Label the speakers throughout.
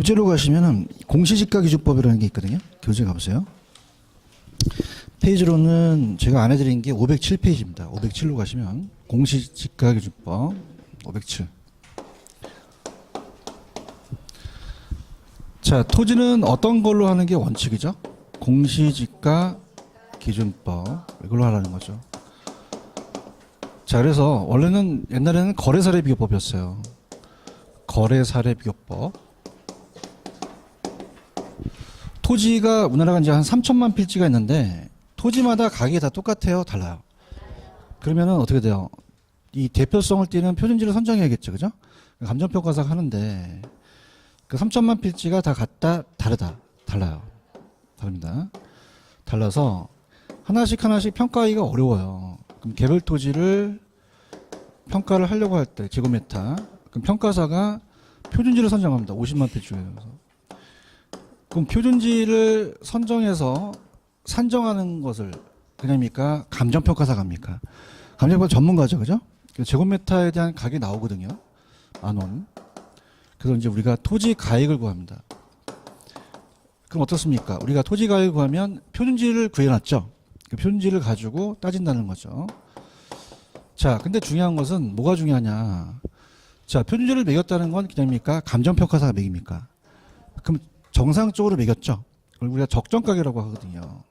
Speaker 1: 교재로 가시면은 공시지가기준법이라는 게 있거든요. 교재 가보세요. 페이지로는 제가 안 해드린 게 507페이지입니다. 507로 가시면 공시지가기준법 507. 자, 토지는 어떤 걸로 하는 게 원칙이죠? 공시지가기준법 이걸로 하라는 거죠. 자, 그래서 원래는 옛날에는 거래사례비교법이었어요. 거래사례비교법. 토지가 우리나라가 이제 한 3천만 필지가 있는데 토지마다 가격이 다 똑같아요, 달라요. 그러면은 어떻게 돼요? 이 대표성을 띠는 표준지를 선정해야겠죠, 그죠? 감정평가사가 하는데 그 3천만 필지가 다 같다, 다르다, 달라요. 다릅니다. 달라서 하나씩 평가하기가 어려워요. 그럼 개별 토지를 평가를 하려고 할 때 제곱미터, 그럼 평가사가 표준지를 선정합니다. 50만 필지 중에. 그럼 표준지를 선정해서 산정하는 것을 그냥입니까? 감정평가사가 합니까? 감정평가 전문가죠, 그죠? 제곱미터에 대한 가격이 나오거든요. 10,000원. 그래서 이제 우리가 토지 가액을 구합니다. 그럼 어떻습니까? 우리가 토지 가액을 구하면 표준지를 구해놨죠. 그 표준지를 가지고 따진다는 거죠. 자, 근데 중요한 것은 뭐가 중요하냐? 자, 표준지를 매겼다는 건 그냥입니까? 감정평가사가 매깁니까? 그럼 정상적으로 매겼죠. 그걸 우리가 적정가격이라고 하거든요.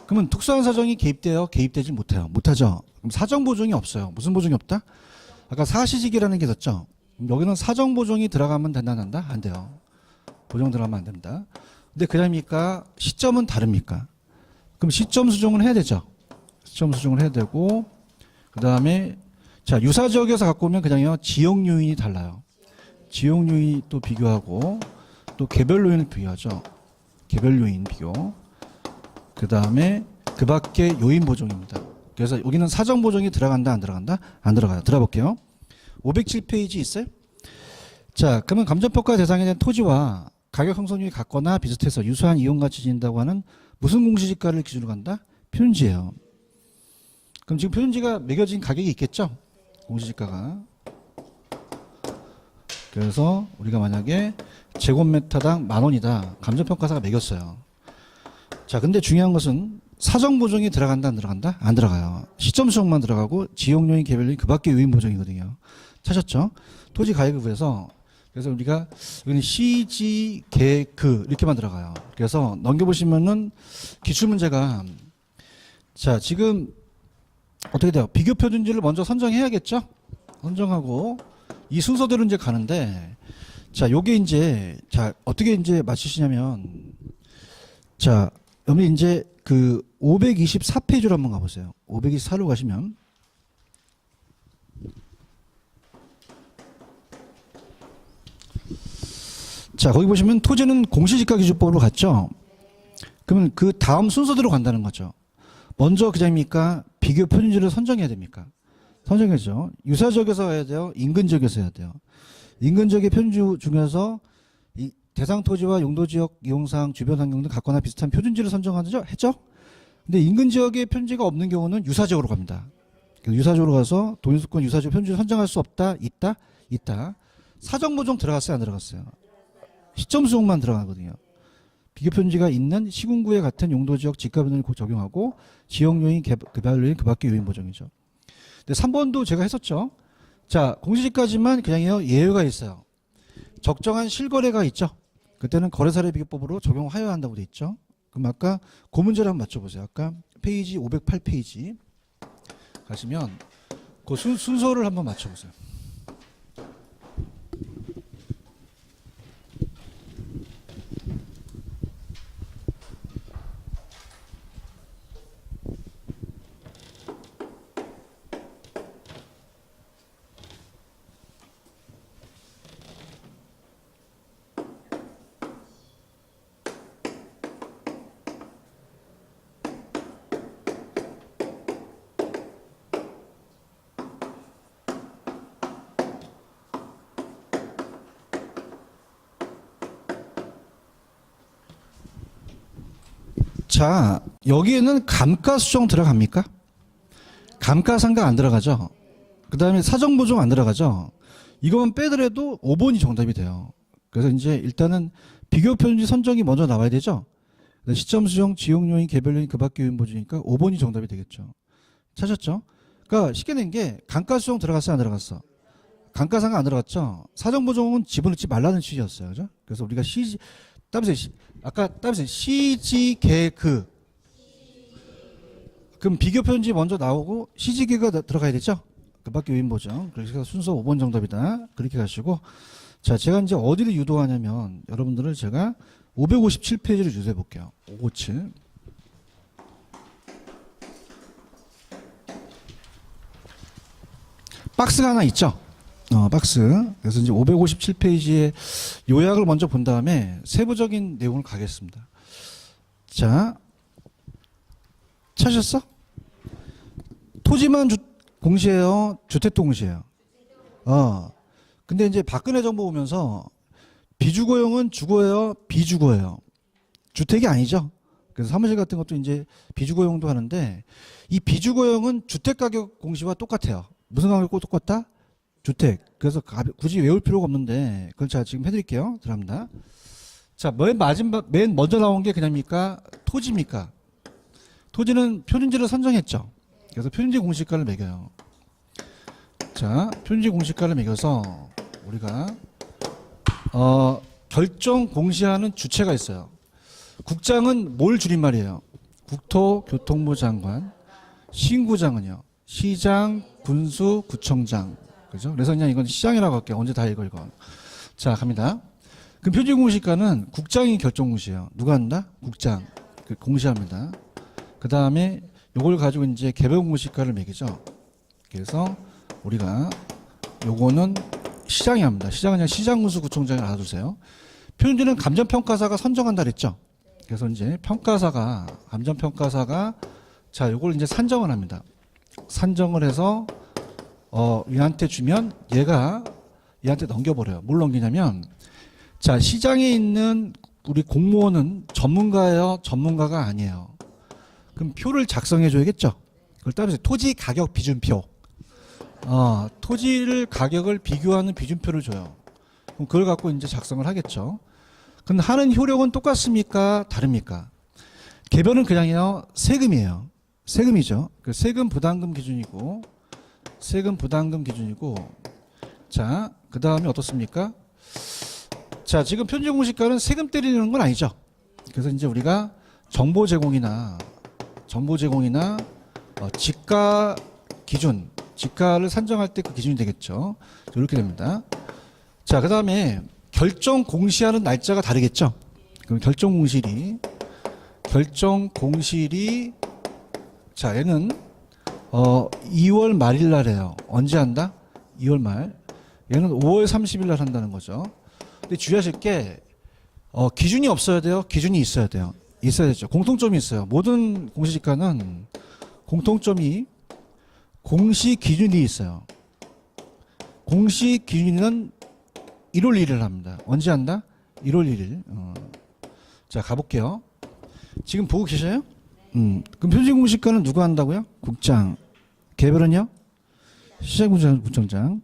Speaker 1: 그러면 특수한 사정이 개입돼요? 개입되지 못해요? 못하죠. 그럼 사정보증이 없어요. 무슨 보증이 없다? 아까 사시직이라는 게 있었죠. 여기는 사정보증이 들어가면 된다, 안 된다? 안 돼요. 보증 들어가면 안 됩니다. 근데 그냥입니까? 시점은 다릅니까? 그럼 시점 수정을 해야 되죠. 시점 수정을 해야 되고, 그 다음에 자, 유사지역에서 갖고 오면 그냥요, 지역 요인이 달라요. 지역 요인이 또 비교하고, 또 개별 요인을 비교하죠. 개별 요인 비교. 그 다음에 그 밖에 요인 보정입니다. 그래서 여기는 사정 보정이 들어간다, 안 들어간다? 안 들어가요. 들어볼게요. 507페이지 있어요? 자, 그러면 감정평가 대상에 대한 토지와 가격 형성률이 같거나 비슷해서 유사한 이용가치 지닌다고 하는 무슨 공시지가를 기준으로 간다? 표준지예요. 그럼 지금 표준지가 매겨진 가격이 있겠죠? 공시지가가. 그래서 우리가 만약에 제곱미터당 10,000원이다. 감정평가사가 매겼어요. 자, 근데 중요한 것은 사정보정이 들어간다, 안 들어간다? 안 들어가요. 시점 수정만 들어가고 지역요인, 개별요인 그 밖에 요인 보정이거든요. 찾았죠? 토지 가액을 구해서 그래서 우리가 여기는 시지, 개, 그 이렇게만 들어가요. 그래서 넘겨보시면은 기출문제가 자, 지금 어떻게 돼요? 비교 표준지를 먼저 선정해야겠죠? 선정하고 이 순서대로 이제 가는데 자, 요게 이제 자, 어떻게 이제 맞추시냐면 자, 여러분 이제 그 524페이지로 한번 가보세요. 524로 가시면 자, 거기 보시면 토지는 공시지가기준법으로 갔죠. 그러면 그 다음 순서대로 간다는 거죠. 먼저 그냥입니까? 비교 표준지를 선정해야 됩니까? 선정해야죠. 유사지역에서 해야 돼요? 인근지역에서 해야 돼요? 인근지역의 표준지 중에서 이 대상 토지와 용도지역 이용사항 주변 환경 등 같거나 비슷한 표준지를 선정하죠? 했죠? 근데 인근지역에 표준지가 없는 경우는 유사지역으로 갑니다. 유사지역으로 가서 도민수권 유사지역 표준지를 선정할 수 없다? 있다? 있다. 사정보정 들어갔어요? 안 들어갔어요? 시점 수정만 들어가거든요. 비교 표준지가 있는 시군구에 같은 용도지역 지가변을 적용하고 지역요인, 개발요인, 그 밖의 요인 보정이죠. 근데 3번도 제가 했었죠. 자, 공시지가지만 그냥요, 예외가 있어요. 적정한 실거래가 있죠. 그때는 거래사례비교법으로 적용하여야 한다고 돼 있죠. 그럼 아까 그 문제를 한번 맞춰보세요. 아까 페이지 508페이지 가시면 그 순서를 한번 맞춰보세요. 자, 여기에는 감가수정 들어갑니까? 감가상각 안 들어가죠? 그 다음에 사정보정 안 들어가죠? 이것만 빼더라도 5번이 정답이 돼요. 그래서 이제 일단은 비교 표준지 선정이 먼저 나와야 되죠. 시점 수정, 지용 요인, 개별 요인, 그 밖의 요인 보주니까 5번이 정답이 되겠죠. 찾았죠? 그러니까 쉽게 낸 게 감가 수정 들어갔어, 안 들어갔어? 감가상각 안 들어갔죠? 사정 보정은 집어넣지 말라는 취지였어요. 그죠? 그래서 우리가 아까 따면서 시지개그. 그럼 비교 표준지 먼저 나오고 시지개가 들어가야 되죠? 그 밖에 요인 보정. 그래서 순서 5번 정답이다. 그렇게 가시고. 자, 제가 이제 어디를 유도하냐면 여러분들을 제가 557페이지를 유도해 볼게요. 557. 박스가 하나 있죠? 박스. 그래서 이제 557페이지의 요약을 먼저 본 다음에 세부적인 내용을 가겠습니다. 자, 찾으셨어? 토지만 공시예요? 주택도 공시예요? 근데 이제 박근혜 정부 오면서 비주거용은 주거예요? 비주거예요? 주택이 아니죠? 그래서 사무실 같은 것도 이제 비주거용도 하는데 이 비주거용은 주택 가격 공시와 똑같아요. 무슨 가격과 똑같다? 주택. 그래서 굳이 외울 필요가 없는데 그걸 제가 지금 해드릴게요. 들어갑니다. 자, 맨 먼저 나온 게 그냥입니까? 토지입니까? 토지는 표준지를 선정했죠. 그래서 표준지 공시가를 매겨요. 자, 표준지 공시가를 매겨서 우리가 결정 공시하는 주체가 있어요. 국장은 뭘 줄임말이에요? 국토교통부 장관. 신구장은요? 시장, 군수, 구청장. 그죠? 그래서 그냥 이건 시장이라고 할게요. 언제 다 읽어, 이거. 자, 갑니다. 그럼 표준 공시가는 국장이 결정 공시예요. 누가 한다? 국장. 공시합니다. 그 다음에 요걸 가지고 이제 개별 공시가를 매기죠. 그래서 우리가 요거는 시장이 합니다. 시장은 그냥 시장, 군수, 구청장을 알아두세요. 표준지는 감정평가사가 선정한다 그랬죠. 그래서 이제 감정평가사가 자, 요걸 이제 산정을 합니다. 산정을 해서 얘한테 주면 얘한테 넘겨버려요. 뭘 넘기냐면 자, 시장에 있는 우리 공무원은 전문가예요? 전문가가 아니에요? 그럼 표를 작성해 줘야겠죠. 그걸 따라서 토지 가격 비준표. 토지를 가격을 비교하는 비준표를 줘요. 그럼 그걸 갖고 이제 작성을 하겠죠. 근데 하는 효력은 똑같습니까? 다릅니까? 개별은 그냥요 세금이에요. 세금이죠. 그 세금 부담금 기준이고 자, 그 다음에 어떻습니까? 자, 지금 표준지 공시가는 세금 때리는 건 아니죠. 그래서 이제 우리가 정보 제공이나 지가 기준, 지가를 산정할 때 그 기준이 되겠죠. 이렇게 됩니다. 자, 그 다음에 결정 공시하는 날짜가 다르겠죠. 그럼 결정 공실이 자, 얘는 2월 말일 날이에요. 언제 한다? 2월 말. 얘는 5월 30일 날 한다는 거죠. 근데 주의하실 게 기준이 없어야 돼요? 기준이 있어야 돼요? 있어야 되죠. 공통점이 있어요. 모든 공시지가는 공통점이 공시 기준이 있어요. 공시 기준은 1월 1일 합니다. 언제 한다? 1월 1일. 자, 가볼게요. 지금 보고 계셔요? 그럼 표준지 공시가는 누가 한다고요? 국장. 개별은요? 시장구청장.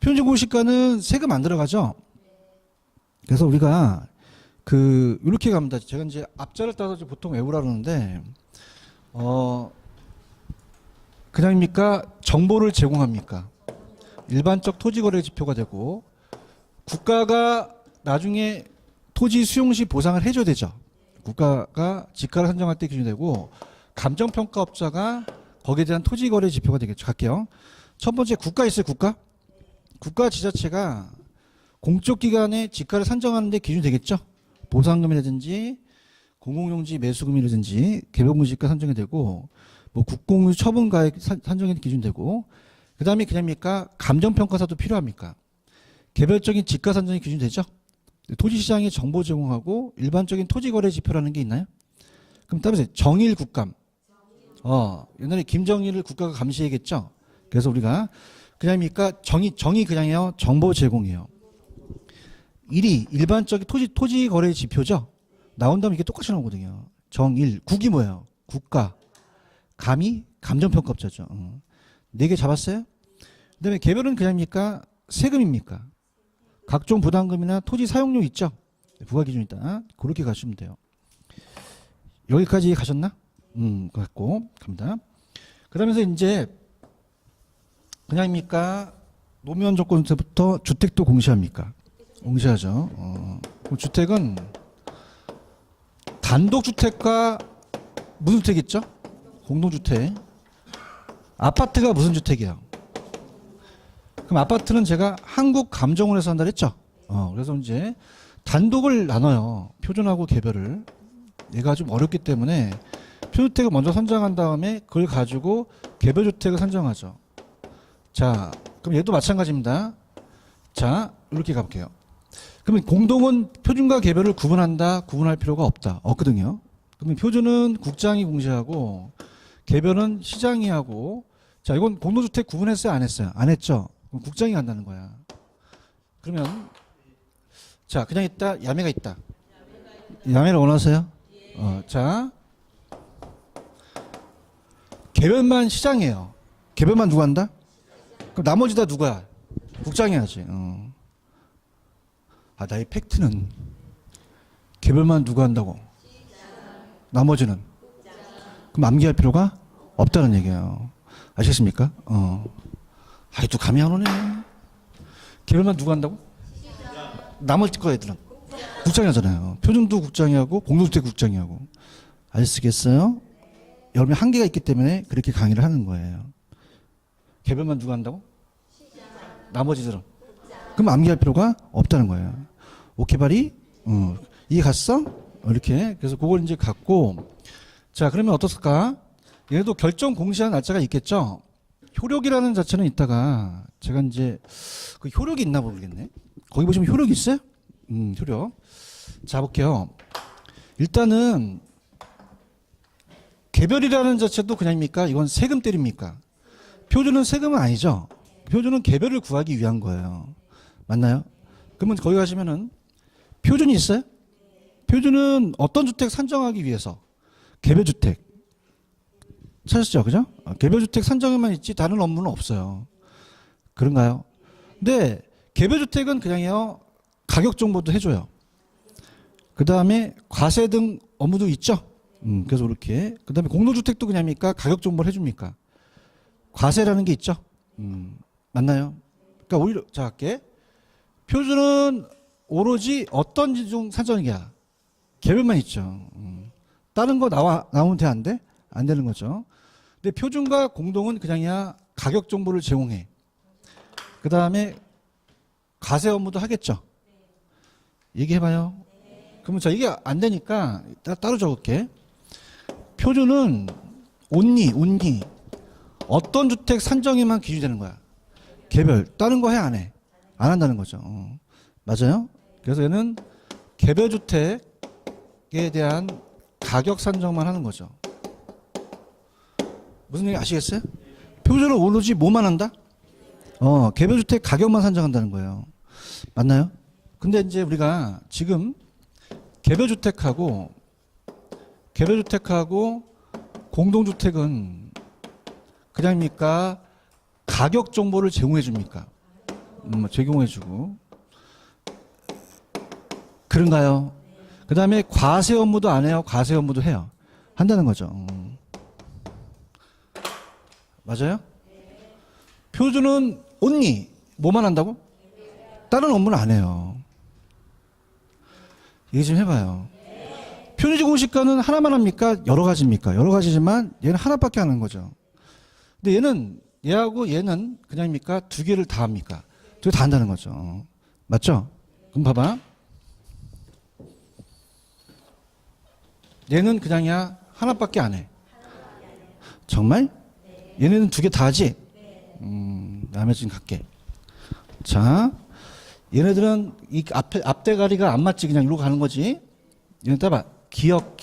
Speaker 1: 표준지 공시가는 세금 안 들어가죠? 그래서 우리가 이렇게 갑니다. 제가 이제 앞자를 따서 보통 외우라 그러는데, 그냥입니까? 정보를 제공합니까? 일반적 토지거래 지표가 되고, 국가가 나중에 토지 수용시 보상을 해줘야 되죠. 국가가 지가를 산정할 때 기준이 되고, 감정평가업자가 거기에 대한 토지거래 지표가 되겠죠. 갈게요. 첫 번째, 국가 있어요, 국가? 국가 지자체가 공적기관의 지가를 산정하는 데 기준이 되겠죠. 보상금이라든지 공공용지 매수금이라든지 개별공시가 산정이 되고 뭐 국공유 처분가액 산정이 기준되고 그 다음에 그냥입니까? 감정평가사도 필요합니까? 개별적인 지가 산정이 기준되죠. 토지시장에 정보 제공하고 일반적인 토지거래 지표라는 게 있나요? 그럼 따라서 정일 국감. 옛날에 김정일을 국가가 감시해야겠죠. 그래서 우리가 그냥입니까? 정의 그냥이요. 정보 제공이에요. 1이 일반적인 토지 거래 지표죠. 나온다면 이게 똑같이 나오거든요. 정일, 국이 뭐예요? 국가. 감이 감정평가업자죠. 4개 잡았어요? 그다음에 개별은 그냥입니까? 세금입니까? 각종 부담금이나 토지 사용료 있죠? 부과기준이다. 그렇게 가시면 돼요. 여기까지 가셨나? 갖고 갑니다. 그러면서 이제 그냥입니까? 노무현 정권 때부터 주택도 공시합니까? 공시하죠. 그럼 주택은 단독주택과 무슨 주택 있죠? 공동주택. 아파트가 무슨 주택이에요? 그럼 아파트는 제가 한국감정원에서 한다 그랬죠? 그래서 이제 단독을 나눠요. 표준하고 개별을. 얘가 좀 어렵기 때문에 표주택을 먼저 선정한 다음에 그걸 가지고 개별주택을 선정하죠. 자, 그럼 얘도 마찬가지입니다. 자, 이렇게 가볼게요. 그러면 공동은 표준과 개별을 구분할 필요가 없거든요. 그러면 표준은 국장이 공시하고 개별은 시장이 하고, 자, 이건 공동주택 구분했어요? 안 했어요? 안 했죠? 그럼 국장이 간다는 거야. 그러면, 자, 그냥 있다, 야매가 있다. 야매를 원하세요? 자, 개별만 시장이에요. 개별만 누가 한다? 그럼 나머지 다 누가? 국장이 하지. 나의 팩트는 개별만 누가 한다고? 나머지는? 그럼 암기할 필요가 없다는 얘기예요. 아시겠습니까? 또 감이 안 오네. 개별만 누가 한다고? 나머지 거 애들은 국장이 하잖아요. 표준도 국장이 하고 공동주택 국장이 하고. 아시겠어요? 여러분이 한계가 있기 때문에 그렇게 강의를 하는 거예요. 개별만 누가 한다고? 나머지들은? 그럼 암기할 필요가 없다는 거예요. 오케이 바리? 이해 갔어? 이렇게. 그래서 그걸 이제 갖고, 자, 그러면 어떻을까? 얘도 결정 공시한 날짜가 있겠죠? 효력이라는 자체는 있다가, 제가 이제, 그 효력이 있나 모르겠네. 거기 보시면 효력이 있어요? 효력. 자, 볼게요. 일단은, 개별이라는 자체도 그냥입니까? 이건 세금 때립니까? 표준은 세금은 아니죠? 표준은 개별을 구하기 위한 거예요. 맞나요? 그러면 거기 가시면은, 표준이 있어요? 표준은 어떤 주택 산정하기 위해서? 개별주택. 찾았죠? 그죠? 개별주택 산정에만 있지 다른 업무는 없어요. 그런가요? 근데 개별주택은 그냥요, 가격 정보도 해줘요. 그 다음에 과세 등 업무도 있죠? 그래서 이렇게. 그 다음에 공동주택도 그냥입니까? 가격 정보를 해줍니까? 과세라는 게 있죠? 맞나요? 그러니까 오히려, 자, 할게. 표준은 오로지 어떤 중 산정이야? 개별만 있죠. 다른 거 나오면 돼, 안 돼? 안 되는 거죠. 근데 표준과 공동은 그냥이야 가격 정보를 제공해. 그 다음에 과세 업무도 하겠죠. 얘기해봐요. 그러면 자, 이게 안 되니까 따로 적을게. 표준은 온리 어떤 주택 산정에만 기준이 되는 거야. 개별. 다른 거 해, 안 해? 안 한다는 거죠. 맞아요? 그래서 얘는 개별주택에 대한 가격 산정만 하는 거죠. 무슨 얘기 아시겠어요? 표준은 오로지 뭐만 한다? 개별주택 가격만 산정한다는 거예요. 맞나요? 근데 이제 우리가 지금 개별주택하고 공동주택은 그냥입니까? 가격 정보를 제공해 줍니까? 제공해 주고. 그런가요? 그 다음에 과세 업무도 안 해요? 과세 업무도 해요? 한다는 거죠. 맞아요? 표준은 온리 뭐만 한다고? 다른 업무는 안 해요. 얘기 좀 해봐요. 표준지 공시가는 하나만 합니까? 여러 가지입니까? 여러 가지지만 얘는 하나밖에 안 하는 거죠. 근데 얘하고 얘는 그냥입니까? 두 개를 다 합니까? 두 개 다 한다는 거죠. 맞죠? 그럼 봐봐. 얘는 그냥이야 하나밖에 안 해. 정말? 얘네는 두 개 다 하지? 다음에 지금 갈게. 자, 얘네들은 이 앞대가리가 안 맞지? 그냥 이러고 가는 거지? 얘는 따봐. 기억.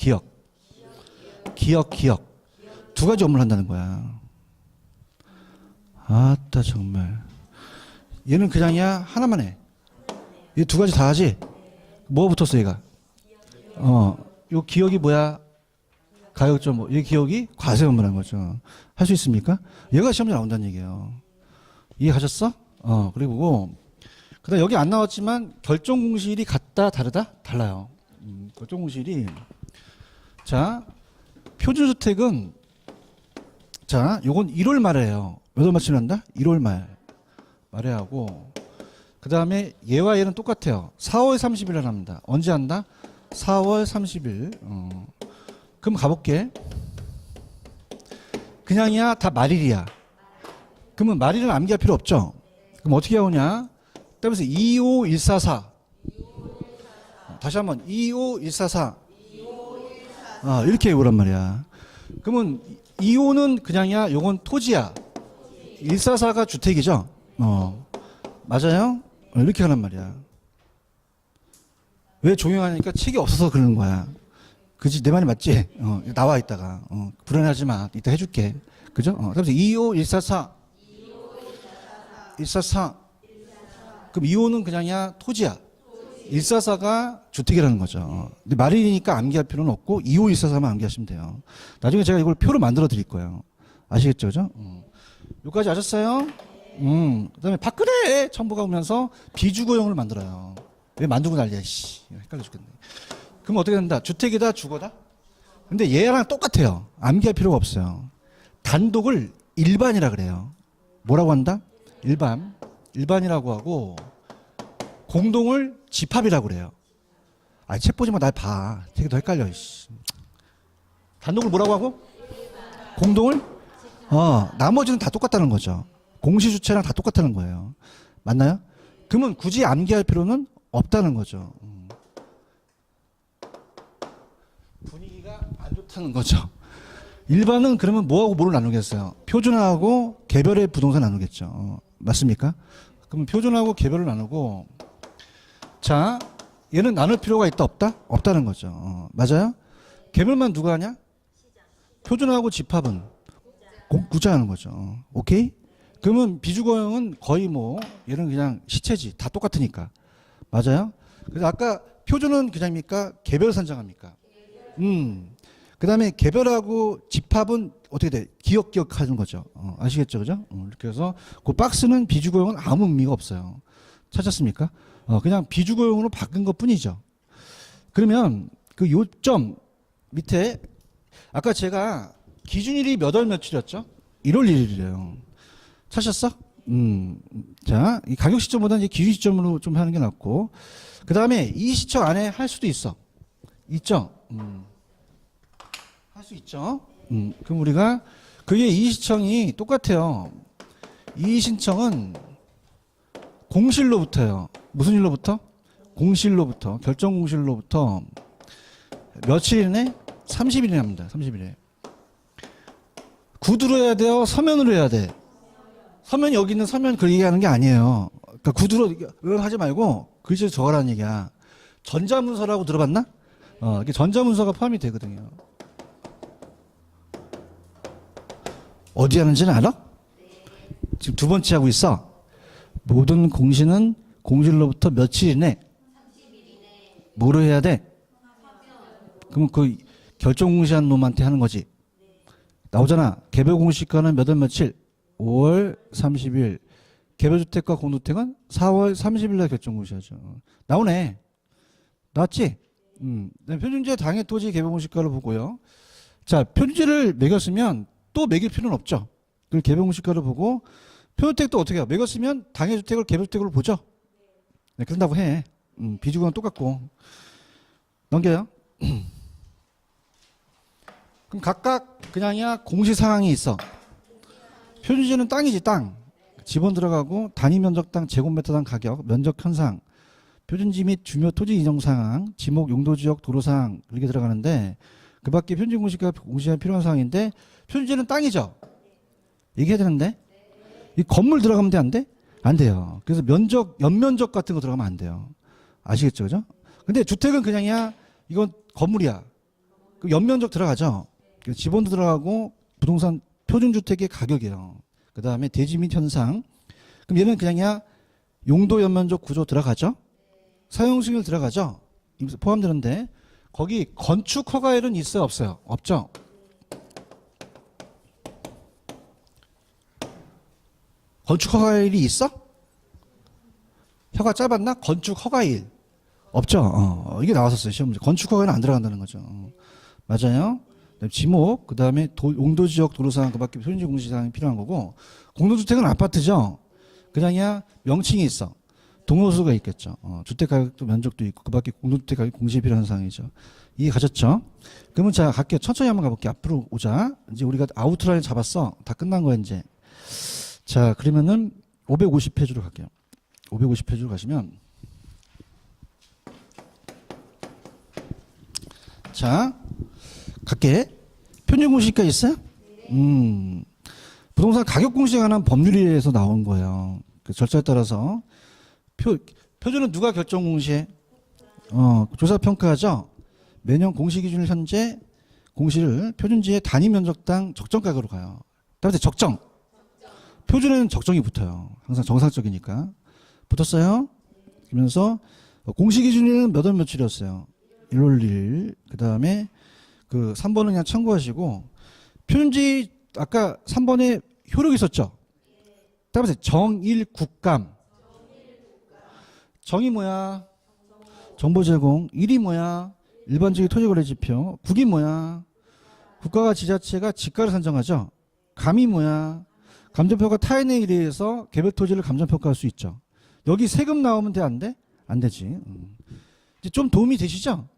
Speaker 1: 두 가지 업무를 한다는 거야. 아따, 정말. 얘는 그냥이야 하나만 해. 얘 두 가지 다 하지? 뭐가 붙었어, 얘가? 요 기억이 뭐야? 가격점 뭐, 이 기억이 과세 업무라는 거죠. 할 수 있습니까? 얘가 시험에 나온다는 얘기예요. 이해하셨어? 그리고 그다음 여기 안 나왔지만 결정 공실이 같다 다르다 달라요. 결정 공실이 자 표준주택은 자 요건 1월 말에요. 몇 월 며칠 한다? 1월 말에 하고 그 다음에 얘와 얘는 똑같아요. 4월 30일에 합니다. 언제 한다? 4월 30일. 그럼 가볼게. 그냥이야 다 말일이야. 그러면 말일은 암기할 필요 없죠. 그럼 어떻게 하오냐? 따라서 25144. 다시 한번 25144. 이렇게 해보란 말이야. 그러면 25는 그냥이야. 요건 토지야. 144가 주택이죠. 맞아요? 이렇게 하란 말이야. 왜 조용하니까 책이 없어서 그러는 거야. 그지? 내 말이 맞지? 나와 있다가. 불안하지 마. 이따 해줄게. 그죠? 그래서 25, 144. 144. 그럼 25는 그냥이야 토지야. 144가 주택이라는 거죠. 근데 말이니까 암기할 필요는 없고 25, 144만 암기하시면 돼요. 나중에 제가 이걸 표로 만들어 드릴 거예요. 아시겠죠? 그죠? 여기까지 아셨어요? 그다음에 박근혜 첨부가 오면서 비주거용을 만들어요. 왜 만들고 난리야, 씨. 헷갈려 죽겠네. 그럼 어떻게 된다? 주택이다, 주거다? 근데 얘랑 똑같아요. 암기할 필요가 없어요. 단독을 일반이라 그래요. 뭐라고 한다? 일반. 일반이라고 하고, 공동을 집합이라고 그래요. 책 보지 마, 날 봐. 되게 더 헷갈려, 씨. 단독을 뭐라고 하고? 공동을? 나머지는 다 똑같다는 거죠. 공시주체랑 다 똑같다는 거예요. 맞나요? 그러면 굳이 암기할 필요는 없다는 거죠. 분위기가 안 좋다는 거죠. 일반은 그러면 뭐하고 뭐를 나누겠어요? 표준화하고 개별의 부동산 나누겠죠. 맞습니까? 그러면 표준화하고 개별을 나누고 자 얘는 나눌 필요가 있다 없다? 없다는 거죠. 맞아요? 개별만 누가 하냐? 표준화하고 집합은 구자하는 거죠. 오케이? 그러면 비주거형은 거의 뭐 얘는 그냥 시체지. 다 똑같으니까. 맞아요? 그래서 아까 표준은 그냥입니까? 개별 산정합니까? 그 다음에 개별하고 집합은 어떻게 돼? 기억하는 거죠. 아시겠죠? 그죠? 이렇게 해서 그 박스는 비주거형은 아무 의미가 없어요. 찾았습니까? 그냥 비주거형으로 바꾼 것 뿐이죠. 그러면 그 요점 밑에 아까 제가 기준일이 몇 월 며칠이었죠? 1월 1일이래요. 찾았어? 자, 이 가격 시점보다 이제 기준 시점으로 좀 하는 게 낫고. 그 다음에 이 시청 안에 할 수도 있어. 있죠? 할 수 있죠? 그럼 우리가, 그게 이 시청이 똑같아요. 이 신청은 공실로부터요. 무슨 일로부터? 공실로부터, 결정 공실로부터 며칠이네? 30일이나 합니다. 30일에. 구두로 해야 돼요? 서면으로 해야 돼? 서면 여기 있는 서면 그 얘기하는 게 아니에요. 그러니까 구두로 하지 말고 글씨로 적어라는 얘기야. 전자문서라고 들어봤나? 이게 전자문서가 포함이 되거든요. 어디 하는지는 알아? 지금 두 번째 하고 있어. 모든 공시는 공실로부터 며칠 이내? 뭐로 해야 돼? 그러면 그 결정 공시한 놈한테 하는 거지. 나오잖아. 개별 공시가는 몇 월 며칠? 5월 30일. 개별주택과 공동주택은 4월 30일 날 결정 공시하죠. 나오네. 나왔지? 표준제 당해 토지 개별 공시가를 보고요. 자, 표준제를 매겼으면 또 매길 필요는 없죠. 그 개별 공시가를 보고 표준주택도 어떻게 해요? 매겼으면 당해 주택을 개별 주택으로 보죠. 네, 그런다고 해. 비주거는 똑같고. 넘겨요. 그럼 각각 그냥이야 공시 상황이 있어. 표준지는 땅이지 땅. 지번 들어가고 단위 면적당 제곱미터당 가격, 면적 현상, 표준지 및 주묘 토지 이용 상황, 지목 용도 지역 도로 상황 이렇게 들어가는데 그 밖에 표준지 공시가 공시에 필요한 상황인데 표준지는 땅이죠. 얘기해야 되는데 이 건물 들어가면 돼 안 돼? 안 돼요. 그래서 면적 연면적 같은 거 들어가면 안 돼요. 아시겠죠, 그죠? 근데 주택은 그냥이야 이건 건물이야. 그 연면적 들어가죠. 지번도 들어가고 부동산 표준주택의 가격이에요. 그 다음에 대지 및 현상. 그럼 얘는 그냥이야 용도 연면적 구조 들어가죠. 사용승인 들어가죠. 포함되는데 거기 건축 허가일은 있어요 없어요? 없죠. 건축 허가일이 있어? 혀가 짧았나? 건축 허가일. 없죠? 이게 나왔었어요. 시험 문제. 건축 허가는 안 들어간다는 거죠. 맞아요. 그다음에 지목, 그 다음에 용도지역 도로상황, 그 밖에 표준지 공시사항이 필요한 거고, 공동주택은 아파트죠? 그냥이야 명칭이 있어. 동호수가 있겠죠. 주택 가격도 면적도 있고, 그 밖에 공동주택 가격 공시에 필요한 사항이죠. 이해 가셨죠? 그러면 자, 갈게요. 천천히 한번 가볼게요. 앞으로 오자. 이제 우리가 아우트라인 잡았어. 다 끝난 거야, 이제. 자, 그러면은 550페이지로 갈게요. 550페이지로 가시면, 자, 갈게. 표준 공시가 있어요? 부동산 가격 공시에 관한 법률에서 나온 거예요. 그 절차에 따라서 표준은 누가 결정 공시해? 조사 평가하죠. 매년 공시 기준을 현재 공시를 표준지의 단위 면적당 적정 가격으로 가요. 따라서 적정. 표준에는 적정이 붙어요. 항상 정상적이니까. 붙었어요? 그러면서 공시 기준일은 몇 월 며칠이었어요? 1월 1일. 그 다음에 그 3번은 그냥 참고하시고, 표준지 아까 3번에 효력이 있었죠? 따라서 정일 국감. 정이 뭐야? 정보 제공. 일이 뭐야? 일반적인 토지거래 지표. 국이 뭐야? 국가가 지자체가 지가를 산정하죠. 감이 뭐야? 감정평가 타인에 의해서 개별 토지를 감정평가할 수 있죠. 여기 세금 나오면 돼? 안 돼? 안 되지. 이제 좀 도움이 되시죠?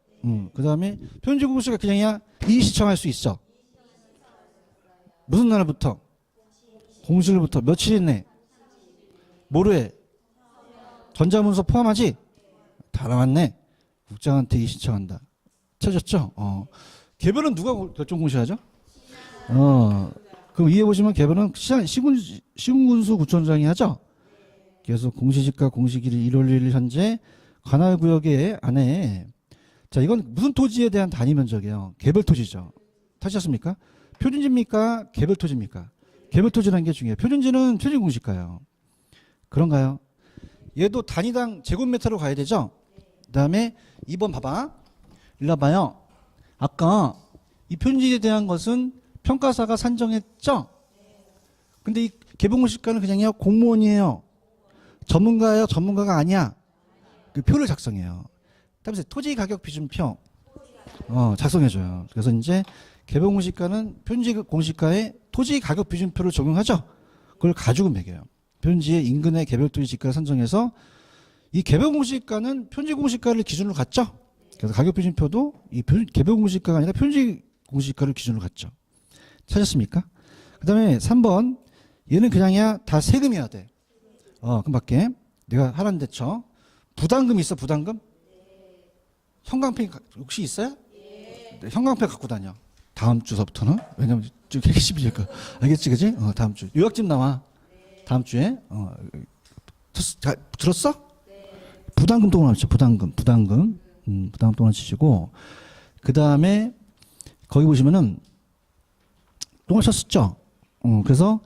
Speaker 1: 그 다음에 표준지 공시가 그냥이야 이의시청할 수 있어. 무슨 날부터? 공시일부터 며칠 있네? 모르해? 전자문서 포함하지? 다 나왔네. 국장한테 이의신청한다. 찾았죠? 개별은 누가 결정 공시하죠? 그럼 이해 보시면 개별은 시군군수 구청장이 하죠? 그래서 공시지가 공시기일 1월 1일 현재 관할구역의 안에, 자, 이건 무슨 토지에 대한 단위 면적이에요? 개별 토지죠. 타셨습니까? 표준지입니까? 개별 토지입니까? 개별 토지라는 게 중요해요. 표준지는 표준 공시가예요. 그런가요? 얘도 단위당 제곱미터로 가야 되죠? 그 다음에 2번 봐봐. 일로 와봐요. 아까 이 표준지에 대한 것은 평가사가 산정했죠? 근데 이 개별 공시가는 그냥요 공무원이에요. 전문가예요? 전문가가 아니야? 그 표를 작성해요. 따라서 토지 가격 비준표 작성해줘요. 그래서 이제 개별 공시가는 표준지 공시가에 토지 가격 비준표를 적용하죠. 그걸 가지고 매겨요. 표준지의 인근의 개별 토지 지가를 산정해서 이 개별 공시가는 표준지 공시가를 기준으로 갔죠. 그래서 가격 비준표도 이 개별 공시가가 아니라 표준지 공시가를 기준으로 갔죠. 찾았습니까? 그 다음에 3번 얘는 그냥이야 다 세금이어야 돼. 그럼 밖에 내가 하라는 데쳐 부담금 있어? 부담금? 형광펜 혹시 있어요? 네, 형광펜 갖고 다녀. 다음 주서부터는. 왜냐면 좀 핵심이니까. 알겠지, 그지? 다음 주. 요약집 나와. 다음 주에. 들었어? 부담금 동안 치죠. 부담금. 부담금 동안 치시고. 그 다음에 거기 보시면은 동안 쳤었죠? 그래서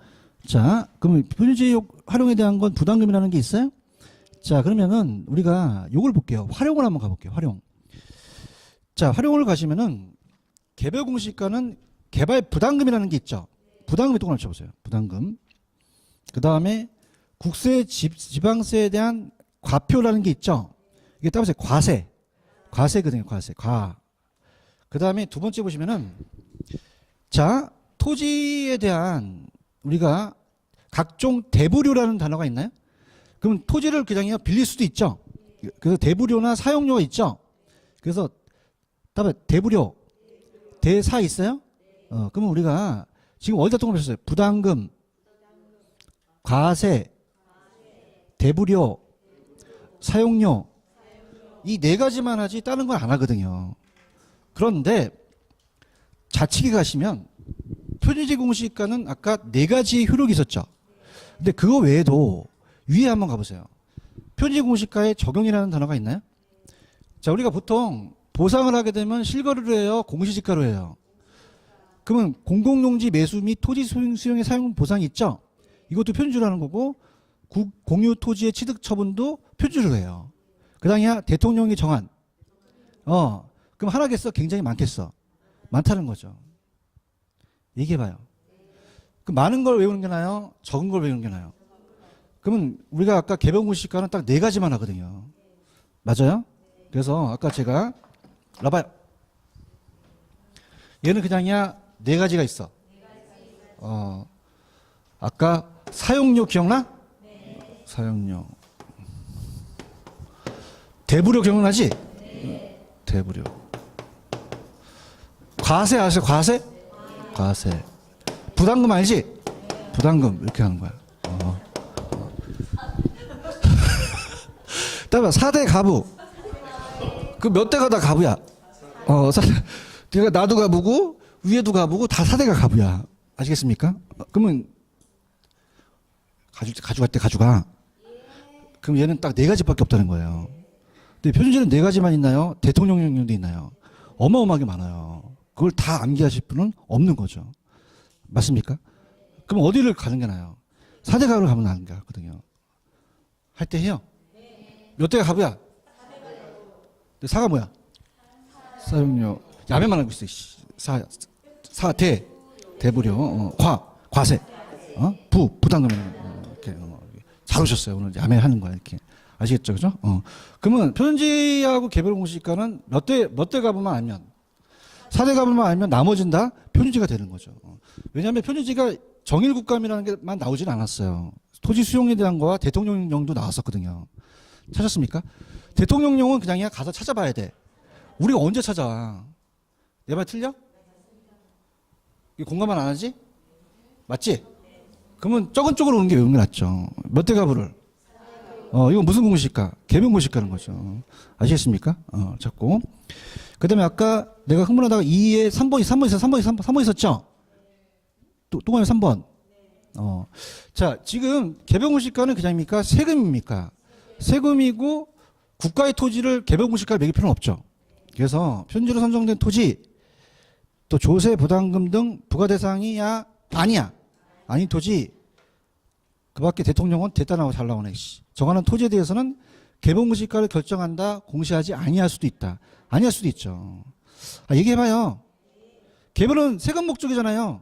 Speaker 1: 자, 그러면 표준지 활용에 대한 건 부담금이라는 게 있어요? 자, 그러면은 우리가 요걸 볼게요. 활용을 한번 가볼게요. 활용. 자, 활용을 가시면은 개별 공시가는 개발 부담금이라는 게 있죠. 부담금이 동그라미 쳐보세요. 부담금. 그 다음에 국세 지방세에 대한 과표라는 게 있죠. 이게 따라서 과세. 과세거든요. 과세. 그 다음에 두 번째 보시면은 자, 토지에 대한 우리가 각종 대부료라는 단어가 있나요? 그럼 토지를 그냥 빌릴 수도 있죠. 그래서 대부료나 사용료가 있죠. 그래서 답은 대부료, 대사 있어요? 그러면 우리가 지금 어디다 동그라미 쳤어요? 부담금, 과세, 대부료, 사용료. 이 네 가지만 하지 다른 건 안 하거든요. 그런데 자치기 가시면 표준지 공시가는 아까 네 가지의 효력이 있었죠. 근데 그거 외에도 위에 한번 가보세요. 표준지 공시가에 적용이라는 단어가 있나요? 자, 우리가 보통 보상을 하게 되면 실거래로 해요? 공시지가로 해요? 그러면 공공용지 매수 및 토지 수용의 사용 보상이 있죠? 이것도 표준지로 하는 거고, 공유 토지의 취득 처분도 표준지로 해요. 그 다음에 대통령이 정한. 그럼 하나겠어? 굉장히 많겠어? 많다는 거죠. 얘기해봐요. 그 많은 걸 외우는 게 나아요? 적은 걸 외우는 게 나아요? 그러면 우리가 아까 개별공시가는 딱 네 가지만 하거든요. 맞아요? 그래서 아까 제가 봐봐요. 얘는 그냥이야 네 가지가 있어. 아까 사용료 기억나? 네. 사용료. 대부료 기억나지? 네. 대부료. 과세 아세요? 과세? 네. 과세. 부담금 알지? 네. 부담금 이렇게 하는 거야. 따라 4대 가부. 그 몇 대가 다 가부야. 그러니까 나도 가부고 위에도 가부고 다 4대가 가부야. 아시겠습니까? 그러면 가져갈 때 가져가. 그럼 얘는 딱 네 가지밖에 없다는 거예요. 근데 표준지는 네 가지만 있나요? 대통령령도 있나요? 어마어마하게 많아요. 그걸 다 암기하실 분은 없는 거죠. 맞습니까? 그럼 어디를 가는 게 나아요? 4대 가부를 가면 나은 게 낫거든요. 할 때 해요. 몇 대가 가부야? 4가 뭐야? 사용료. 야매만 알고 있어. 대부료. 과세. 부담금. 이렇게. 잘 오셨어요. 오늘 야매하는 거야. 이렇게. 아시겠죠? 그죠? 그러면 표준지하고 개별공시가는 몇 대 가부만 알면, 4대 가부만 알면 나머지는 다 표준지가 되는 거죠. 왜냐하면 표준지가 정일국감이라는 게만 나오진 않았어요. 토지 수용에 대한 거와 대통령령도 나왔었거든요. 찾았습니까? 대통령령은 그냥 가서 찾아봐야 돼. 우리가 언제 찾아와? 내 말 틀려? 공감만 안 하지? 맞지? 그러면 적은 쪽으로 오는 게 외우는 게 낫죠. 몇 대 가부를? 이건 무슨 공시가? 개별공시가는 거죠. 아시겠습니까? 찾고. 그 다음에 아까 내가 흥분하다가 2에 3번 있었죠? 또 가면 3번. 자, 지금 개별공시가는 그냥입니까? 세금입니까? 세금이고 국가의 토지를 개별공시가를 매길 필요는 없죠. 그래서 표준지로 선정된 토지, 또 조세, 부담금 등 부과 대상이야 아니야. 아닌 토지, 그 밖에 대통령은 됐다 나오고 잘 나오네. 정하는 토지에 대해서는 개별공시가를 결정한다, 공시하지 아니할 수도 있다. 아니할 수도 있죠. 얘기해봐요. 개별은 세금 목적이잖아요.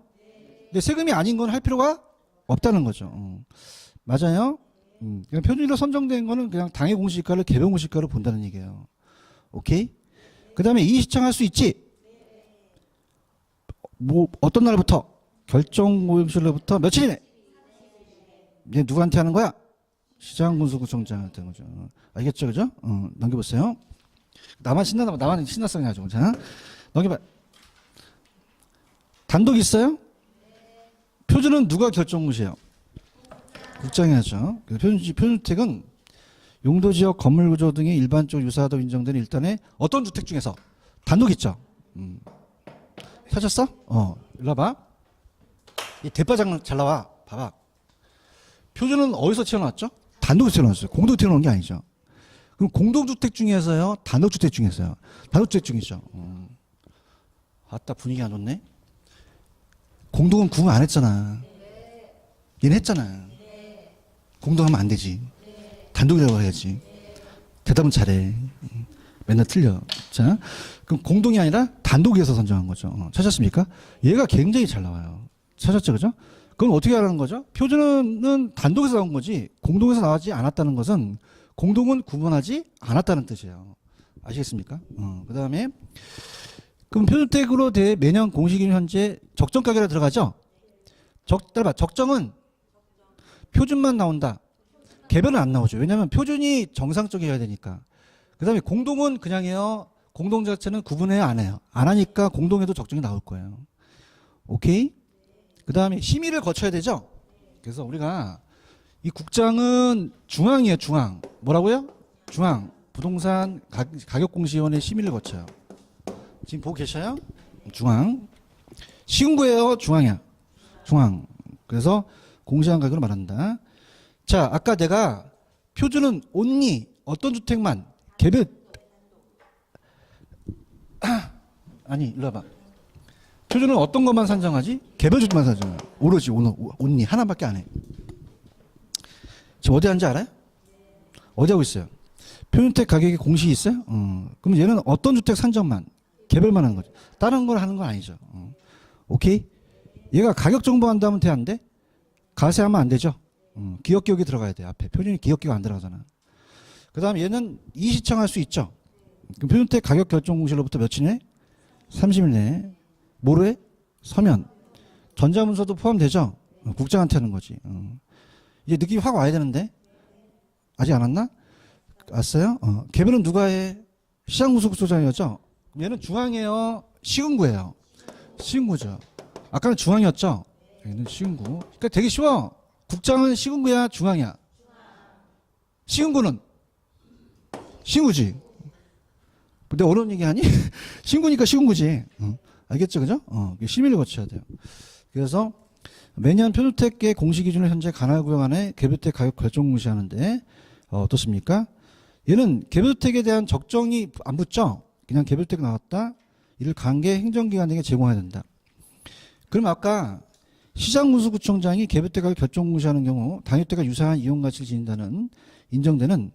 Speaker 1: 근데 세금이 아닌 건 할 필요가 없다는 거죠. 맞아요? 그냥 표준지로 선정된 거는 그냥 당해 공시가를 개별 공시가로 본다는 얘기예요. 오케이? 그 다음에 이의 시청할 수 있지? 뭐 어떤 날부터? 결정 고용시일로부터 며칠이네? 얘 누구한테 하는 거야? 시장군수구청장한테 하는 거죠. 알겠죠? 그죠? 넘겨보세요. 나만 신났어 그냥 좀. 자, 넘겨봐. 단독 있어요? 표준은 누가 결정 공시해요? 국장이 하죠. 표준주택은 용도지역 건물구조 등이 일반적으로 유사하다고 인정되는 일단의 어떤 주택 중에서 단독 있죠. 찾았어? 일로 와봐. 이 대파장 잘 나와. 봐봐. 표준은 어디서 튀어나왔죠? 단독에서 튀어나왔어요. 공동 튀어나온 게 아니죠. 그럼 공동주택 중에서요? 단독주택 중에서요? 단독주택 중이죠. 아따 분위기 안 좋네. 공동은 구분 안 했잖아. 얘는 했잖아. 공동하면 안 되지. 단독이라고 해야지. 대답은 잘해. 맨날 틀려. 자, 그럼 공동이 아니라 단독에서 선정한 거죠. 찾았습니까? 얘가 굉장히 잘 나와요. 찾았죠, 그죠? 그럼 어떻게 하라는 거죠? 표준은 단독에서 나온 거지 공동에서 나오지 않았다는 것은 공동은 구분하지 않았다는 뜻이에요. 아시겠습니까? 그 다음에 그럼 표준주택으로 대 매년 공시기준 현재 적정가격에 들어가죠? 적정은 표준만 나온다. 개별은 안 나오죠. 왜냐하면 표준이 정상적이어야 되니까. 그 다음에 공동은 그냥해요. 공동 자체는 구분해요, 안 해요? 안 하니까 공동에도 적정이 나올 거예요. 오케이? 그 다음에 심의를 거쳐야 되죠? 그래서 우리가 이 국장은 중앙이에요, 중앙. 뭐라고요? 중앙. 부동산 가격공시위원회 심의를 거쳐요. 지금 보고 계셔요? 중앙. 시군구예요, 중앙이야. 중앙. 그래서 공시한 가격을 말한다. 자, 아까 내가 표준은 온리 어떤 주택만 개별 아니 일로 와봐. 표준은 어떤 것만 산정하지? 개별 주택만 산정해요. 오로지 온리 하나밖에 안 해. 지금 어디 하는지 알아요? 어디 하고 있어요? 표준주택 가격에 공시 있어요? 그럼 얘는 어떤 주택 산정만 개별만 하는 거죠. 다른 걸 하는 건 아니죠. 오케이? 얘가 가격 정보한다면 돼, 안 돼? 가세하면 안 되죠. 기억기억이 들어가야 돼. 앞에 표준이 기억기가 안 들어가잖아. 그 다음 얘는 이시청할 수 있죠. 그럼 표준택 가격 결정 공시로부터 며칠 내? 30일 내에. 뭐로 해? 서면. 전자문서도 포함되죠. 국장한테 하는 거지. 이제 느낌이 확 와야 되는데 아직 안 왔나? 왔어요? 개별은 누가 해? 시장군수국소장이었죠. 얘는 중앙이에요, 시군구예요? 시군구죠. 아까는 중앙이었죠. 얘는 시군구. 그러니까 되게 쉬워. 국장은 시군구야, 중앙이야? 시군구는 시군구지. 근데 어려운 얘기 하니? 시군구니까 시군구지. 알겠죠, 그죠? 심의를 거쳐야 돼요. 그래서 매년 표준택의 공시 기준을 현재 관할 구역 안에 개별택 가격 결정 공시하는데 어떻습니까? 얘는 개별택에 대한 적정이 안 붙죠. 그냥 개별택 나왔다. 이를 관계 행정기관에게 제공해야 된다. 그럼 아까 시장군수구청장이 개별택 가격 결정 공시하는 경우 당유택과 유사한 이용가치를 지닌다는 인정되는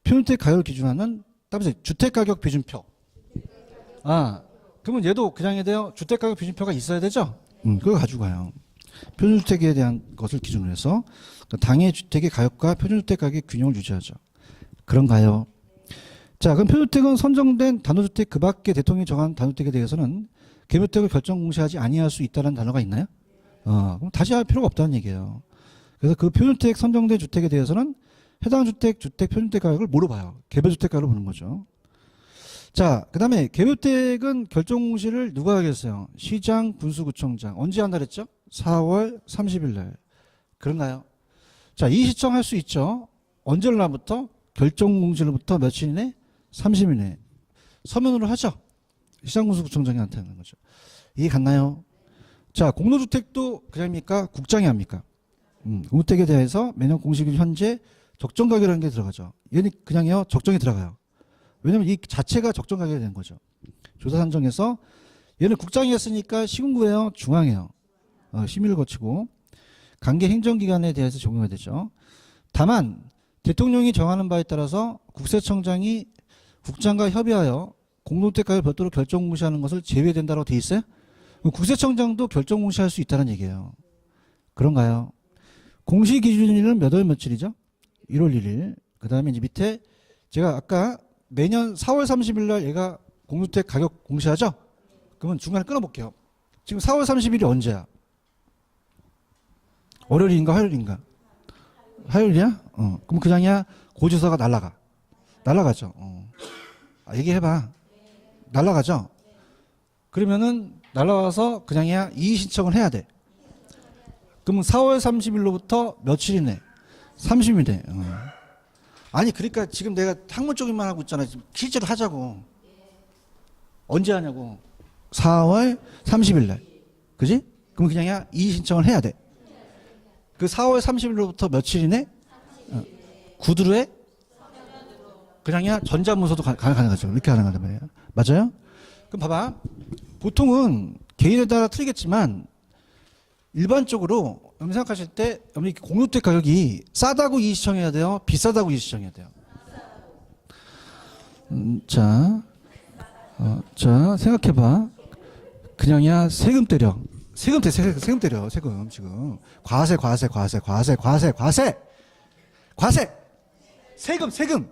Speaker 1: 표준택 가격을 기준하는 따라서 주택가격 비준표. 그러면 얘도 그냥 해야 돼요. 주택가격 비준표가 있어야 되죠. 그걸 가지고 가요. 표준주택에 대한 것을 기준으로 해서 당해 주택의 가격과 표준주택 가격의 균형을 유지하죠. 그런가요? 자, 그럼 표준주택은 선정된 단독주택 그 밖에 대통령이 정한 단독주택에 대해서는 개별주택을 결정 공시하지 아니할 수 있다는 단어가 있나요? 그럼 다시 할 필요가 없다는 얘기예요. 그래서 그 표준주택 선정된 주택에 대해서는 해당 주택 표준주택 가격을 뭐로 봐요? 개별주택 가격으로 보는 거죠. 자, 그 다음에 개별주택은 결정 공시를 누가 하겠어요? 시장, 군수구청장. 언제 한다 그랬죠? 4월 30일 날. 그런가요? 자, 이 시청 할 수 있죠. 언제로부터? 결정 공시로부터 며칠 이내? 30일 내. 서면으로 하죠. 시장, 군수구청장한테 하는 거죠. 이해 갔나요? 자, 공로주택도 그냥입니까? 국장이 합니까? 공로주택에 대해서 매년 공시기준 현재 적정 가격이라는 게 들어가죠. 얘는 그냥요, 적정이 들어가요. 왜냐면 이 자체가 적정 가격이 되는 거죠. 조사 산정에서 얘는 국장이 했으니까 시군구예요, 중앙이에요. 심의를 거치고 관계 행정기관에 대해서 적용해야 되죠. 다만 대통령이 정하는 바에 따라서 국세청장이 국장과 협의하여 공동택가를 별도로 결정 공시하는 것을 제외된다고 돼 있어요? 국세청장도 결정 공시할 수 있다는 얘기예요. 그런가요? 공시 기준일은 몇 월 며칠이죠? 1월 1일. 그 다음에 이제 밑에 제가 아까 매년 4월 30일 날 얘가 공동택 가격 공시하죠? 그러면 중간에 끊어볼게요. 지금 4월 30일이 언제야? 월요일인가 화요일인가? 화요일이야? 그럼 그냥이야 고지서가 날라가죠. 얘기해봐. 날라가죠? 그러면은 날라와서 그냥이야 이의 신청을 해야 돼. 그러면 4월 30일로부터 며칠이네? 30일이네. 아니 그러니까 지금 내가 학문적인만 하고 있잖아. 지금 실제로 하자고. 언제 하냐고. 4월 30일 날. 그지? 그럼 그냥이야 이의 신청을 해야 돼. 그 4월 30일로부터 며칠이네? 구두로 해? 그냥이야 전자문서도 가능하죠. 이렇게 가능하단 말이에요. 맞아요? 그럼 봐봐. 보통은 개인에 따라 틀리겠지만 일반적으로 여러분 생각하실 때 여러분 공유주택 가격이 싸다고 이의 신청해야 돼요? 비싸다고 이의 신청해야 돼요? 자 생각해봐. 그냥이야 세금 때려. 세금 때려. 세금 지금 과세. 세금.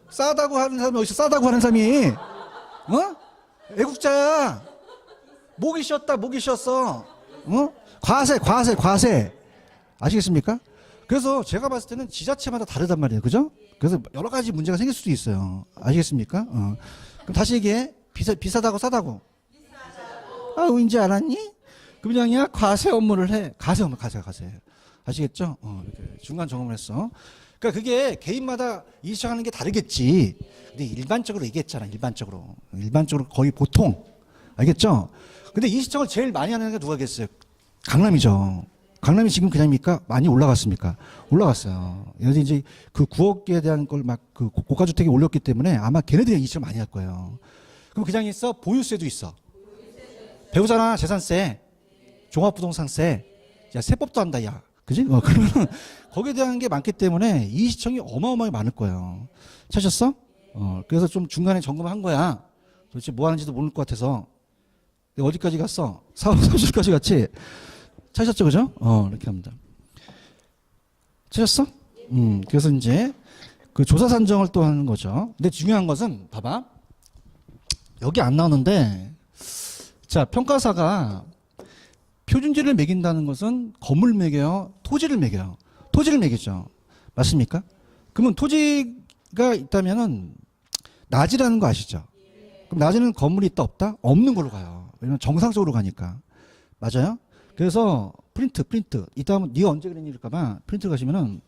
Speaker 1: 싸다고 하는 사람이 어디서 싸다고 하는 사람이? 애국자야. 목이 쉬었어. 과세. 아시겠습니까? 그래서 제가 봤을 때는 지자체마다 다르단 말이에요. 그죠? 그래서 여러 가지 문제가 생길 수도 있어요. 아시겠습니까? 그럼 다시 얘기해. 비싸다고 싸다고? 이제 알았니? 그럼 그냥이야 과세 업무를 해. 과세. 아시겠죠? 이렇게 중간 점검을 했어. 그러니까 그게 개인마다 이의시청하는 게 다르겠지. 근데 일반적으로 얘기했잖아. 일반적으로 거의 보통. 알겠죠? 근데 이의시청을 제일 많이 하는 게 누가겠어요? 강남이죠. 강남이 지금 그냥입니까? 많이 올라갔습니까? 올라갔어요. 얘네들이 이제 그 9억에 대한 걸 막 그 고가주택에 올렸기 때문에 아마 걔네들이 이의시청 많이 할 거예요. 그럼 그냥 있어? 보유세도 있어. 배우잖아. 재산세, 종합부동산세. 야, 세법도 한다, 야. 그지? 그러면 거기에 대한 게 많기 때문에 이의시청이 어마어마하게 많을 거예요. 찾았어? 그래서 좀 중간에 점검한 거야. 도대체 뭐 하는지도 모를 것 같아서. 어디까지 갔어? 4월 30일까지 갔지? 찾으셨죠, 그죠? 이렇게 합니다. 찾았어? 그래서 이제 그 조사 산정을 또 하는 거죠. 근데 중요한 것은 봐봐. 여기 안 나오는데 자, 평가사가 표준지를 매긴다는 것은 건물 매겨요? 토지를 매겨요? 토지를 매기죠. 맞습니까? 그러면 토지가 있다면은 낮이라는 거 아시죠? 그럼 낮에는 건물이 있다 없다? 없는 걸로 가요. 왜냐면 정상적으로 가니까. 맞아요? 그래서 프린트. 이따 하면 네가 언제 그랬니까 프린트 가시면은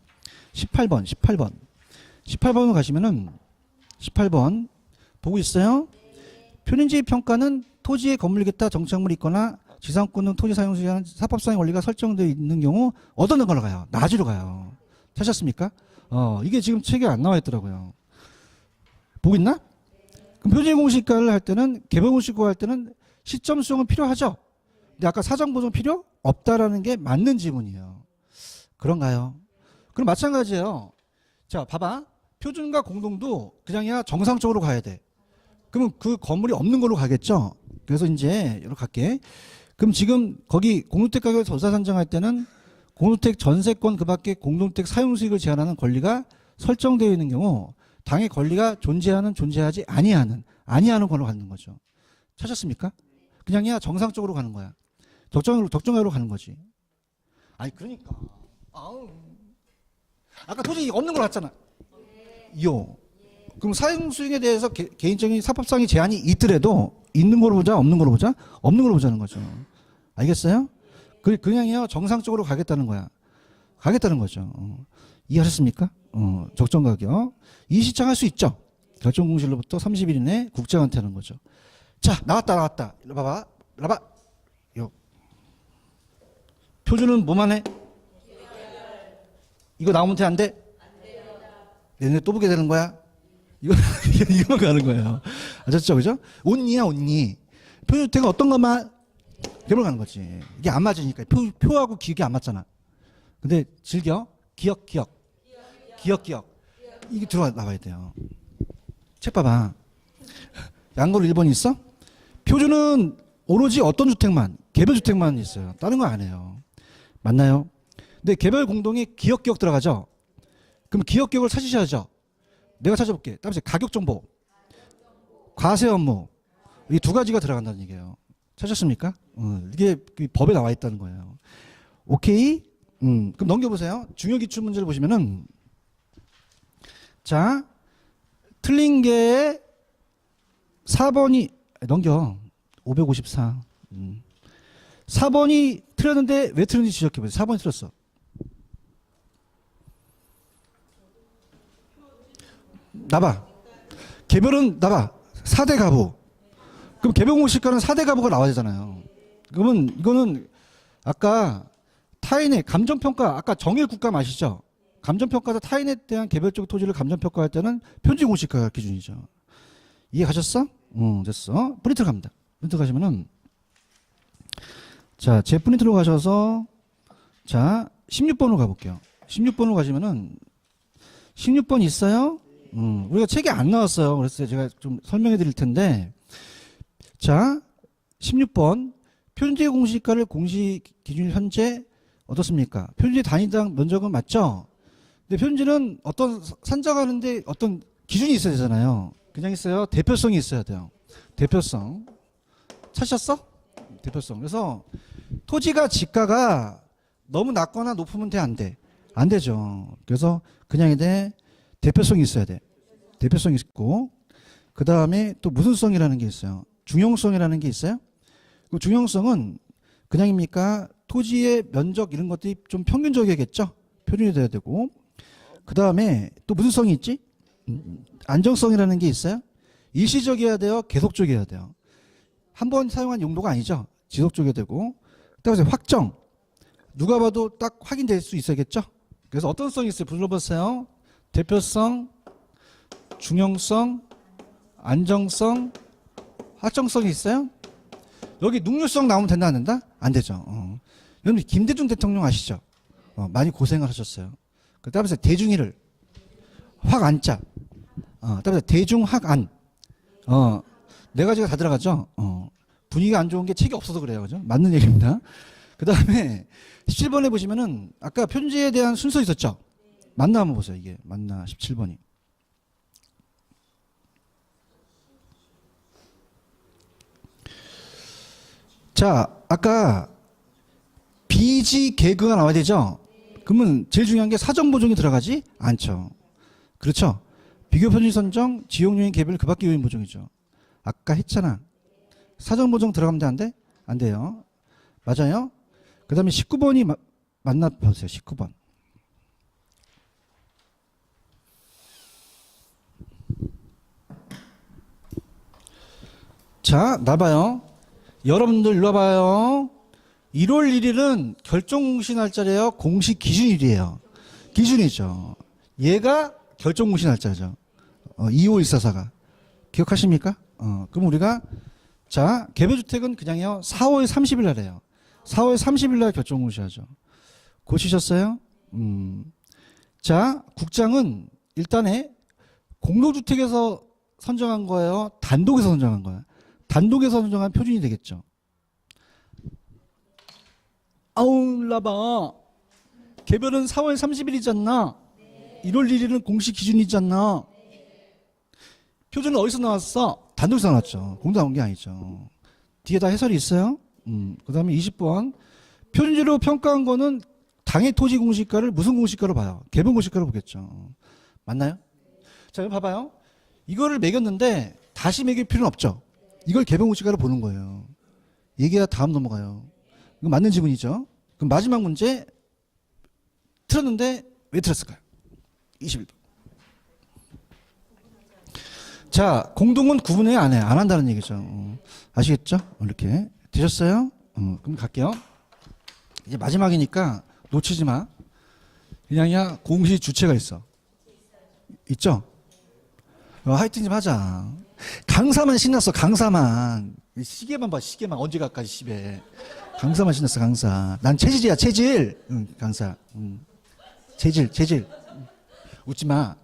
Speaker 1: 18번으로 가시면은 18번 보고 있어요? 표준지 평가는 토지에 건물이겠다 정착물이 있거나 지상권 등 토지 사용 시에는 사법상의 원리가 설정되어 있는 경우 어떤 걸로 가요? 낮으로 가요. 찾았습니까? 이게 지금 책에 안 나와 있더라고요. 보고 있나? 그럼 표준지 공시가를 할 때는 개별 공시가 할 때는 시점 수정은 필요하죠. 근데 아까 사정 보정 필요 없다라는 게 맞는 지문이에요. 그런가요? 그럼 마찬가지예요. 자, 봐봐. 표준과 공동도 그냥이야 정상적으로 가야 돼. 그러면 그 건물이 없는 걸로 가겠죠. 그래서 이제 이렇게 갈게. 그럼 지금 거기 공동주택 가격 조사 산정할 때는 공동주택 전세권 그 밖에 공동주택 사용 수익을 제한하는 권리가 설정되어 있는 경우 당의 권리가 존재하지 아니하는 걸로 가는 거죠. 찾았습니까? 그냥이야 정상적으로 가는 거야. 적정하로 가는 거지. 아니 그러니까 아까 토지 없는 걸로 갔잖아. 그럼 사용 수익에 대해서 개인적인 사법상의 제한이 있더라도 있는 걸로 보자, 없는 걸로 보자, 없는 걸로 보자는 거죠. 알겠어요? 그냥요 정상적으로 가겠다는 거야. 가겠다는 거죠. 이해하셨습니까? 적정 가격. 이 시청할 수 있죠. 결정 공실로부터 30일 이내 국장한테 하는 거죠. 자, 나왔다. 이리 봐봐. 표준은 뭐만 해? 이거 나오면 돼, 안 돼? 내년에 또 보게 되는 거야? 이거만 가는 거예요. 아셨죠? 그죠? 온니야, 온니. 표준주택은 어떤 것만? 개별 가는 거지. 이게 안 맞으니까. 표하고 기억이 안 맞잖아. 근데 즐겨? 기억. 이게 들어와 나와야 돼요. 책 봐봐. 양거로 1번 있어? 표준은 오로지 어떤 주택만, 개별주택만 있어요. 다른 거 안 해요. 맞나요? 근데 개별 공동에 기억 들어가죠? 그럼 기억을 찾으셔야죠. 내가 찾아볼게. 다음에 가격 정보, 과세 업무, 이 두 가지가 들어간다는 얘기예요. 찾았습니까? 이게 법에 나와 있다는 거예요. 오케이? 그럼 넘겨보세요. 중요 기출 문제를 보시면은 자, 틀린 게 4번이 넘겨. 554. 4번이 틀렸는데 왜 틀렸는지 지적해보세요. 4번이 틀렸어. 나봐. 개별은 나봐. 4대 가부. 그럼 개별 공시가는 4대 가부가 나와야 되잖아요. 그러면 이거는 아까 타인의 감정평가, 아까 정일 국감 아시죠? 감정평가에서 타인에 대한 개별적 토지를 감정평가할 때는 편지 공시가 기준이죠. 이해 가셨어? 됐어. 프린트로 갑니다. 프린트 가시면은 자, 제 프린트로 가셔서 자, 16번으로 가볼게요. 16번으로 가시면은 16번 있어요? 우리가 책에 안 나왔어요. 그래서 제가 좀 설명해 드릴 텐데 자, 16번 표준지 공시가를 공시 기준 현재 어떻습니까? 표준지 단위당 면적은 맞죠? 근데 표준지는 어떤 산정하는데 어떤 기준이 있어야 되잖아요. 그냥 있어요. 대표성이 있어야 돼요. 대표성. 찾으셨어? 대표성. 그래서 토지가 지가가 너무 낮거나 높으면 돼, 안 돼? 안 되죠. 그래서 그냥이 돼. 대표성이 있어야 돼. 대표성이 있고 그 다음에 또 무슨 성이라는 게 있어요. 중형성이라는 게 있어요. 그 중형성은 그냥입니까? 토지의 면적 이런 것들이 좀 평균적이겠죠. 표준이 돼야 되고 그 다음에 또 무슨 성이 있지? 안정성이라는 게 있어요. 일시적이어야 돼요. 계속적이어야 돼요. 한 번 사용한 용도가 아니죠. 지속적이어야 되고 그다음에 확정. 누가 봐도 딱 확인될 수 있어야겠죠. 그래서 어떤 성이 있어요? 불러보세요. 대표성, 중형성, 안정성, 확정성이 있어요? 여기 능률성 나오면 된다 안 된다? 안 되죠. 여러분 김대중 대통령 아시죠? 많이 고생을 하셨어요. 그 다음에 대중이를 확안자, 그다음에 대중 확안, 네 가지가 다 들어가죠. 분위기가 안 좋은 게 책이 없어서 그래요, 그죠? 맞는 얘기입니다. 그 다음에 17번에 보시면은 아까 표준지에 대한 순서 있었죠? 맞나 한번 보세요. 이게 맞나 17번이. 자, 아까 비지 개그가 나와야 되죠? 그러면 제일 중요한 게 사전 보정이 들어가지 않죠. 그렇죠? 비교 편의 선정, 지역 요인 개별 그 밖의 요인 보정이죠. 아까 했잖아. 사전 보정 들어가면 안 돼? 안 돼요. 맞아요? 그 다음에 19번이 맞나 보세요. 19번. 자, 나봐요. 여러분들 일로 와봐요. 1월 1일은 결정 공시 날짜래요. 공시 기준일이에요. 기준이죠. 얘가 결정 공시 날짜죠. 25144가. 기억하십니까? 그럼 우리가 자, 개별주택은 그냥요. 4월 30일 날이에요. 4월 30일 날 결정 공시하죠. 고치셨어요? 자, 국장은 일단에 공동주택에서 선정한 거예요. 단독에서 선정한 거예요. 단독에서 선정한 표준이 되겠죠. 아우, 라봐. 개별은 4월 30일이잖아. 1월 1일은 공시 기준이잖아. 표준은 어디서 나왔어? 단독에서 나왔죠. 공동 나온 게 아니죠. 뒤에 다 해설이 있어요. 그 다음에 20번. 표준지로 평가한 거는 당해 토지 공시가를 무슨 공시가로 봐요? 개별 공시가로 보겠죠. 맞나요? 자, 여기 봐봐요. 이거를 매겼는데 다시 매길 필요는 없죠. 이걸 개별 공시가로 보는 거예요. 얘기가 다음 넘어가요. 이거 맞는 지문이죠. 그럼 마지막 문제 틀었는데 왜 틀었을까요? 21번. 자, 공동은 구분해 안 해? 안 한다는 얘기죠. 아시겠죠? 이렇게 되셨어요? 그럼 갈게요. 이제 마지막이니까 놓치지 마. 그냥이야 공시 주체가 있어. 있죠? 하여튼 좀 하자. 강사만 신났어. 강사만. 시계만 봐. 시계만. 언제 가까지 집에. 강사만 신났어. 강사. 난 체질이야. 체질. 강사. 체질. 웃지 마.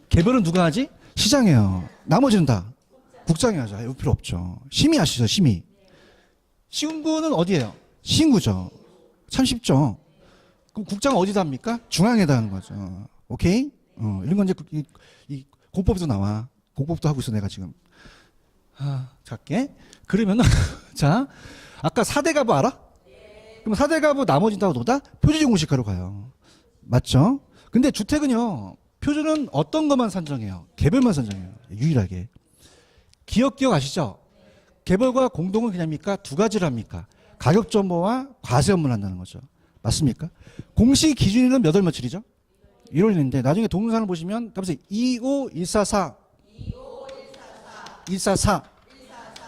Speaker 1: 개별은 누가 하지? 시장이에요. 나머지는 다 국장이 하죠. 할 필요 없죠. 심의 하시죠. 심의. 쉬운 거는 어디예요? 신구죠. 참 쉽죠. 그럼 국장은 어디다 합니까? 중앙에다 하는 거죠. 오케이? 이런 건 이제 이 공법도 나와. 공법도 하고 있어 내가 지금. 작게. 그러면은 자, 아까 4대 가부 알아? 그럼 4대 가부 나머지 다 노다 표준지 공시가로 가요. 맞죠? 근데 주택은요. 표준은 어떤 것만 산정해요? 개별만 산정해요. 유일하게. 기억 아시죠? 개별과 공동은 그냥입니까? 두 가지를 합니까? 가격 정보와 과세 업무를 한다는 거죠. 맞습니까? 공시 기준일은 몇 월 며칠이죠? 1월 1일인데 나중에 동영상을 보시면 답변 25144 144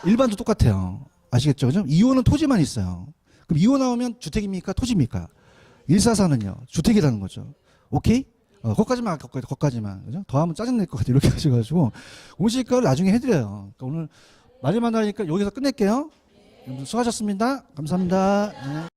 Speaker 1: 일반도 똑같아요. 아시겠죠? 그죠? 2호는 토지만 있어요. 그럼 2호 나오면 주택입니까? 토지입니까? 144는요. 주택이라는 거죠. 오케이? 거기까지만. 그죠? 더 하면 짜증낼 것 같아요. 이렇게 하셔가지고. 공시가를 나중에 해드려요. 그러니까 오늘 마지막 날이니까 여기서 끝낼게요. 수고하셨습니다. 감사합니다. 네.